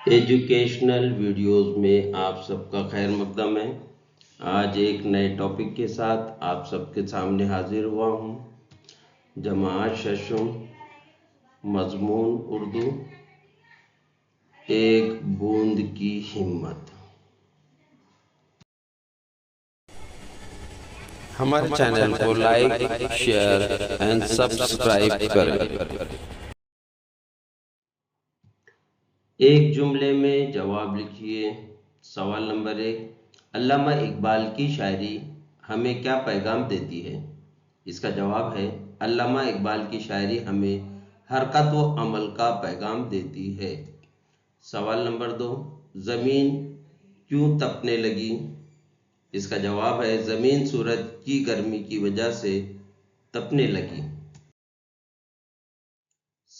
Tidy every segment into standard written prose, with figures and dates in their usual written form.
Educational videos میں آپ سب کا خیر مقدم ہے۔ آج ایک نئے ٹاپک کے ساتھ آپ سب کے سامنے حاضر ہوا ہوں۔ جماعت ششم، مضمون اردو، ایک بوند کی ہمت۔ ہمارے چینل کو لائک، شیئر اینڈ سبسکرائب کریں۔ ایک جملے میں جواب لکھیے۔ سوال نمبر 1، علامہ اقبال کی شاعری ہمیں کیا پیغام دیتی ہے؟ اس کا جواب ہے، علامہ اقبال کی شاعری ہمیں حرکت و عمل کا پیغام دیتی ہے۔ سوال نمبر 2، زمین کیوں تپنے لگی؟ اس کا جواب ہے، زمین سورج کی گرمی کی وجہ سے تپنے لگی۔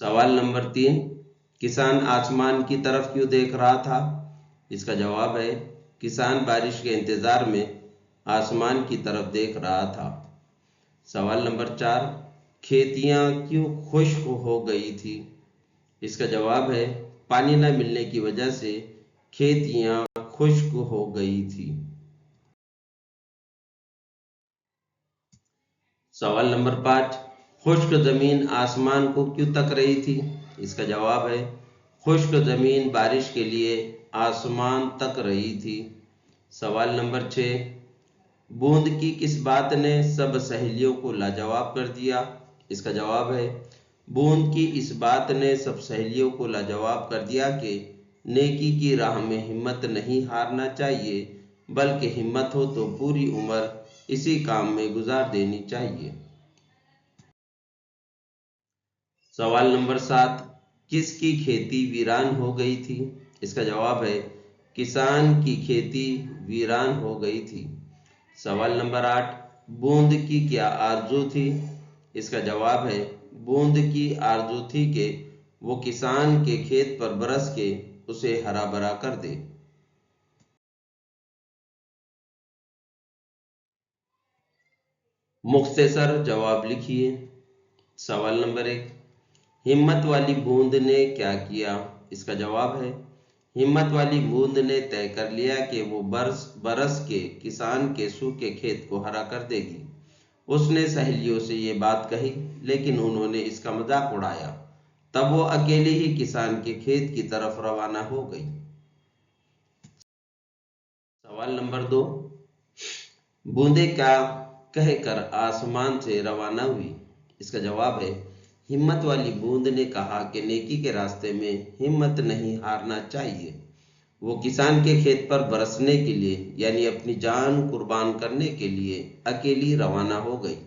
سوال نمبر 3، کسان آسمان کی طرف کیوں دیکھ رہا تھا؟ اس کا جواب ہے، کسان بارش کے انتظار میں آسمان کی طرف دیکھ رہا تھا۔ سوال نمبر 4، کھیتیاں کیوں خشک ہو گئی تھی؟ اس کا جواب ہے، پانی نہ ملنے کی وجہ سے کھیتیاں خشک ہو گئی تھی۔ سوال نمبر 5، خشک زمین آسمان کو کیوں تک رہی تھی؟ اس کا جواب ہے، خشک زمین بارش کے لیے آسمان تک رہی تھی۔ سوال نمبر 6، بوند کی کس بات نے سب سہیلیوں کو لاجواب کر دیا؟ اس کا جواب ہے، بوند کی اس بات نے سب سہیلیوں کو لاجواب کر دیا کہ نیکی کی راہ میں ہمت نہیں ہارنا چاہیے، بلکہ ہمت ہو تو پوری عمر اسی کام میں گزار دینی چاہیے۔ سوال نمبر 7، کس کی کھیتی ویران ہو گئی تھی؟ اس کا جواب ہے، کسان کی کھیتی ویران ہو گئی تھی۔ سوال نمبر 8، بوند کی کیا آرزو تھی؟ اس کا جواب ہے، بوند کی آرزو تھی کہ وہ کسان کے کھیت پر برس کے اسے ہرا بھرا کر دے۔ مختصر جواب لکھیے۔ سوال نمبر 1، ہمت والی بوند نے کیا کیا؟ اس کا جواب ہے، ہمت والی بوند نے طے کر لیا کہ وہ برس کے کسان کے سوکھے کھیت کو ہرا کر دے گی۔ اس نے سہیلیوں سے یہ بات کہی، لیکن انہوں نے اس کا مذاق اڑایا۔ تب وہ اکیلے ہی کسان کے کھیت کی طرف روانہ ہو گئی۔ سوال نمبر 2، بوندیں کیا کہہ کر آسمان سے روانہ ہوئی؟ اس کا جواب ہے، ہمت والی بوند نے کہا کہ نیکی کے راستے میں ہمت نہیں ہارنا چاہیے۔ وہ کسان کے کھیت پر برسنے کے لیے، یعنی اپنی جان قربان کرنے کے لیے اکیلی روانہ ہو گئی۔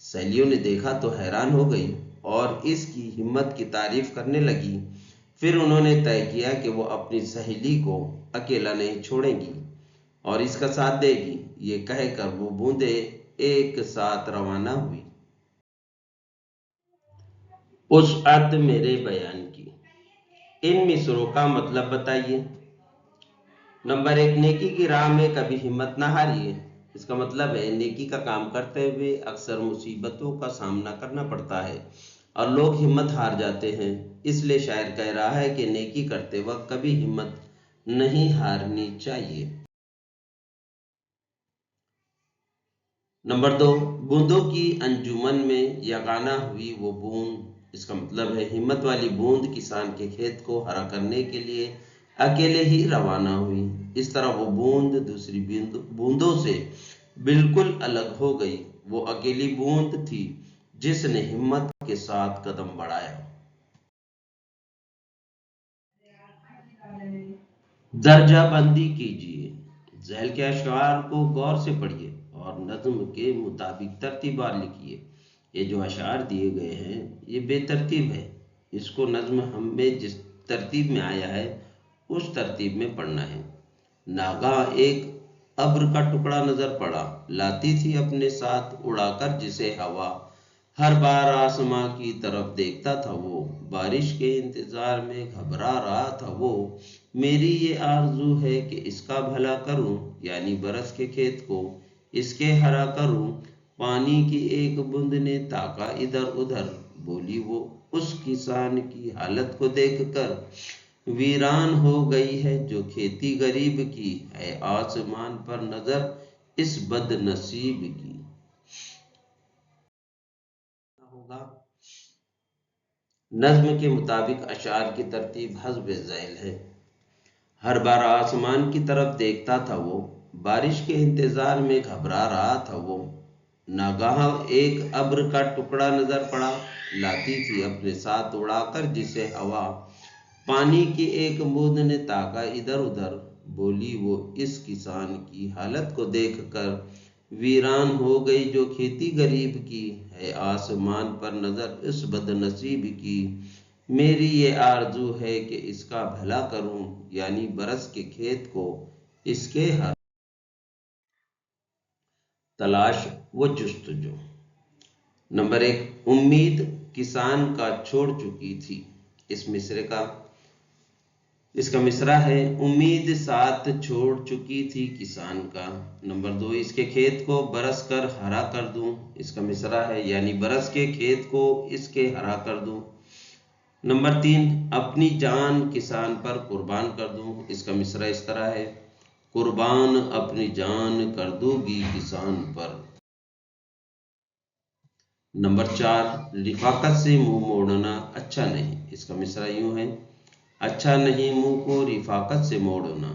سہیلیوں نے دیکھا تو حیران ہو گئی اور اس کی ہمت کی تعریف کرنے لگی۔ پھر انہوں نے طے کیا کہ وہ اپنی سہیلی کو اکیلا نہیں چھوڑیں گی اور اس کا ساتھ دے گی۔ یہ کہہ کر وہ بوندیں ایک ساتھ روانہ ہوئی۔ وسعت میرے بیان کی۔ ان مصروں کا مطلب بتائیے۔ نمبر 1، نیکی کی راہ میں کبھی ہمت نہ ہاریے۔ اس کا مطلب ہے، نیکی کا کام کرتے ہوئے اکثر مصیبتوں کا سامنا کرنا پڑتا ہے اور لوگ ہمت ہار جاتے ہیں۔ اس لیے شاعر کہہ رہا ہے کہ نیکی کرتے وقت کبھی ہمت نہیں ہارنی چاہیے۔ نمبر 2، بوندوں کی انجمن میں یگانہ ہوئی وہ بوند۔ اس کا مطلب ہے، ہمت والی بوند کسان کے کھیت کو ہرا کرنے کے لیے اکیلے ہی روانہ ہوئی۔ اس طرح وہ بوند دوسری بوندوں سے بالکل الگ ہو گئی۔ وہ اکیلی بوند تھی جس نے ہمت کے ساتھ قدم بڑھایا۔ درجہ بندی کیجیے۔ ذیل کے اشعار کو غور سے پڑھیے اور نظم کے مطابق ترتیب وار لکھیے۔ یہ جو اشعار دیے گئے ہیں یہ بے ترتیب ہے۔ اس کو نظم ہمیں جس ترتیب میں آیا ہے اس ترتیب میں پڑھنا ہے۔ ناگہاں ایک ابر کا ٹکڑا نظر پڑا، لاتی تھی اپنے ساتھ اڑا کر جسے ہوا۔ ہر بار آسماں کی طرف دیکھتا تھا وہ، بارش کے انتظار میں گھبرا رہا تھا وہ۔ میری یہ آرزو ہے کہ اس کا بھلا کروں، یعنی برس کے کھیت کو اس کے ہرا کروں۔ پانی کی ایک بوند نے تاکا ادھر ادھر، بولی وہ اس کسان کی حالت کو دیکھ کر، ویران ہو گئی ہے جو کھیتی غریب کی، ہے آسمان پر نظر اس بد نصیب کی۔ ہوگا نظم کے مطابق اشعار کی ترتیب حسب ذیل ہے۔ ہر بار آسمان کی طرف دیکھتا تھا وہ، بارش کے انتظار میں گھبرا رہا تھا وہ۔ ناگہاں ایک ابر کا ٹکڑا نظر پڑا، لاتی تھی اپنے ساتھ اڑا کر جسے ہوا۔ پانی کی ایک بوند نے تاکا ادھر ادھر، بولی وہ اس کسان کی حالت کو دیکھ کر، ویران ہو گئی جو کھیتی غریب کی، ہے آسمان پر نظر اس بد نصیب کی۔ میری یہ آرزو ہے کہ اس کا بھلا کروں، یعنی برس کے کھیت کو اس کے ہر تلاش و جستجو۔ نمبر 1، امید کسان کا چھوڑ چکی تھی۔ اس کا مصرع ہے، امید ساتھ چھوڑ چکی تھی کسان کا۔ نمبر 2، اس کے کھیت کو برس کر ہرا کر دوں۔ اس کا مصرع ہے، یعنی برس کے کھیت کو اس کے ہرا کر دوں۔ نمبر 3، اپنی جان کسان پر قربان کر دوں۔ اس کا مصرع اس طرح ہے، قربان اپنی جان کر دوں گی کسان پر۔ نمبر 4، رفاقت سے منہ موڑنا اچھا نہیں۔ اس کا مصرع یوں ہے، اچھا نہیں منہ کو رفاقت سے موڑنا۔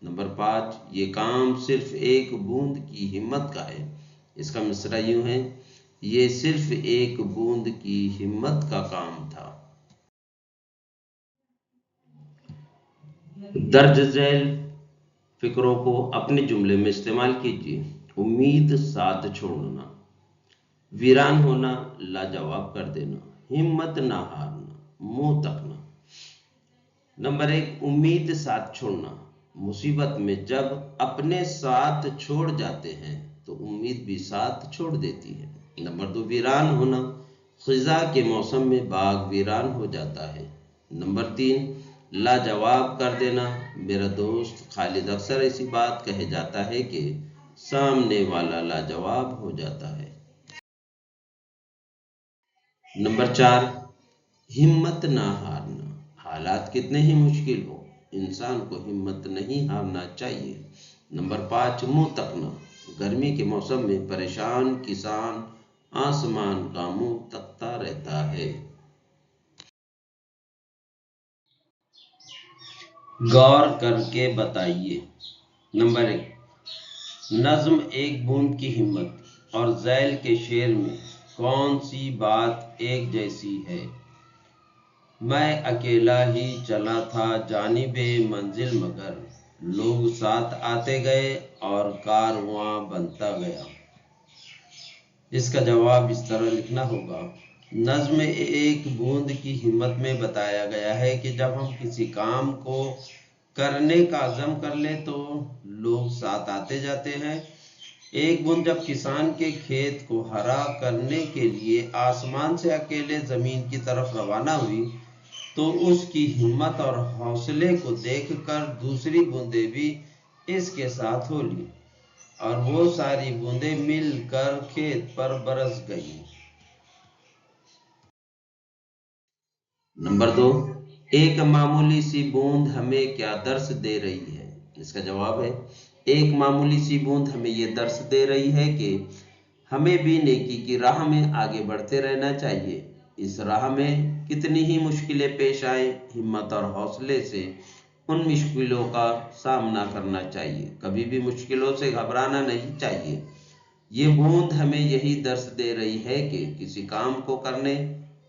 نمبر 5، یہ کام صرف ایک بوند کی ہمت کا ہے۔ اس کا مصرع یوں ہے، یہ صرف ایک بوند کی ہمت کا کام تھا۔ درج ذیل فقروں کو اپنے جملے میں استعمال کیجیے۔ امید ساتھ چھوڑنا، ویران ہونا، لاجواب کر دینا، ہمت نہ ہارنا، منہ تکنا۔ نمبر 1، امید ساتھ چھوڑنا۔ مصیبت میں جب اپنے ساتھ چھوڑ جاتے ہیں تو امید بھی ساتھ چھوڑ دیتی ہے۔ نمبر 2، ویران ہونا، خزاں کے موسم میں باغ ویران ہو جاتا ہے۔ نمبر 3، لاجواب کر دینا۔ میرا دوست خالد اکثر ایسی بات کہہ جاتا ہے کہ سامنے والا لاجواب ہو جاتا ہے۔ نمبر 4، ہمت نہ ہارنا۔ حالات کتنے ہی مشکل ہو، انسان کو ہمت نہیں ہارنا چاہیے۔ نمبر 5، منہ تکنا۔ گرمی کے موسم میں پریشان کسان آسمان کا منہ تکتا رہتا ہے۔ غور کر کے بتائیے۔ نمبر 1، نظم ایک بوند کی ہمت اور ذیل کے شعر میں کون سی بات ایک جیسی ہے؟ میں اکیلا ہی چلا تھا جانب منزل مگر، لوگ ساتھ آتے گئے اور کارواں بنتا گیا۔ اس کا جواب اس طرح لکھنا ہوگا۔ نظم ایک بوند کی ہمت میں بتایا گیا ہے کہ جب ہم کسی کام کو کرنے کا عزم کر لیں تو لوگ ساتھ آتے جاتے ہیں۔ ایک بوند جب کسان کے کھیت کو ہرا کرنے کے لیے آسمان سے اکیلے زمین کی طرف روانہ ہوئی تو اس کی ہمت اور حوصلے کو دیکھ کر دوسری بوندیں بھی اس کے ساتھ ہو لیں اور وہ ساری بوندیں مل کر کھیت پر برس گئیں۔ نمبر 2، ایک معمولی سی بوند ہمیں کیا درس دے رہی ہے؟ اس کا جواب ہے، ایک معمولی سی بوند ہمیں یہ درس دے رہی ہے کہ ہمیں بھی نیکی کی راہ میں آگے بڑھتے رہنا چاہیے۔ اس راہ میں کتنی ہی مشکلیں پیش آئیں، ہمت اور حوصلے سے ان مشکلوں کا سامنا کرنا چاہیے، کبھی بھی مشکلوں سے گھبرانا نہیں چاہیے۔ یہ بوند ہمیں یہی درس دے رہی ہے کہ کسی کام کو کرنے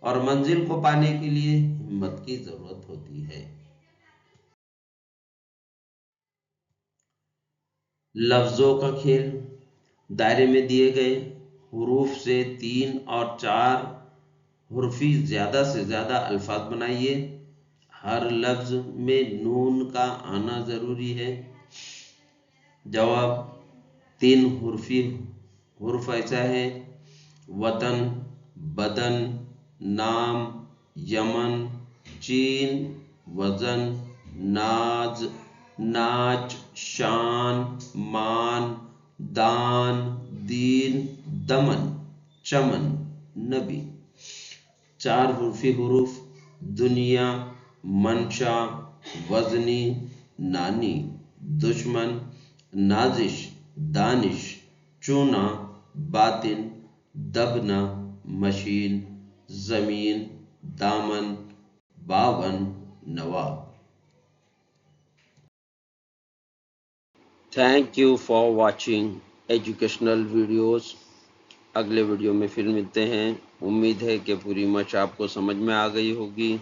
اور منزل کو پانے کے لیے ہمت کی ضرورت ہوتی ہے۔ لفظوں کا کھیل۔ دائرے میں دیے گئے حروف سے 3 اور 4 حرفی زیادہ سے زیادہ الفاظ بنائیے۔ ہر لفظ میں نون کا آنا ضروری ہے۔ جواب: 3 حرفی حرف ایسا ہے: وطن، بدن، نام، یمن، چین، وزن، ناز، ناچ، شان، مان، دان، دین، دمن، چمن، نبی۔ 4 حرفی حروف: دنیا، منشا، وزنی، نانی، دشمن، نازش، دانش، چونا، باطن، دبنا، مشین، زمین، دامن، باون، نواب۔ Thank you for watching educational videos. اگلے ویڈیو میں پھر ملتے ہیں۔ امید ہے کہ پوری مشق آپ کو سمجھ میں آ گئی ہوگی۔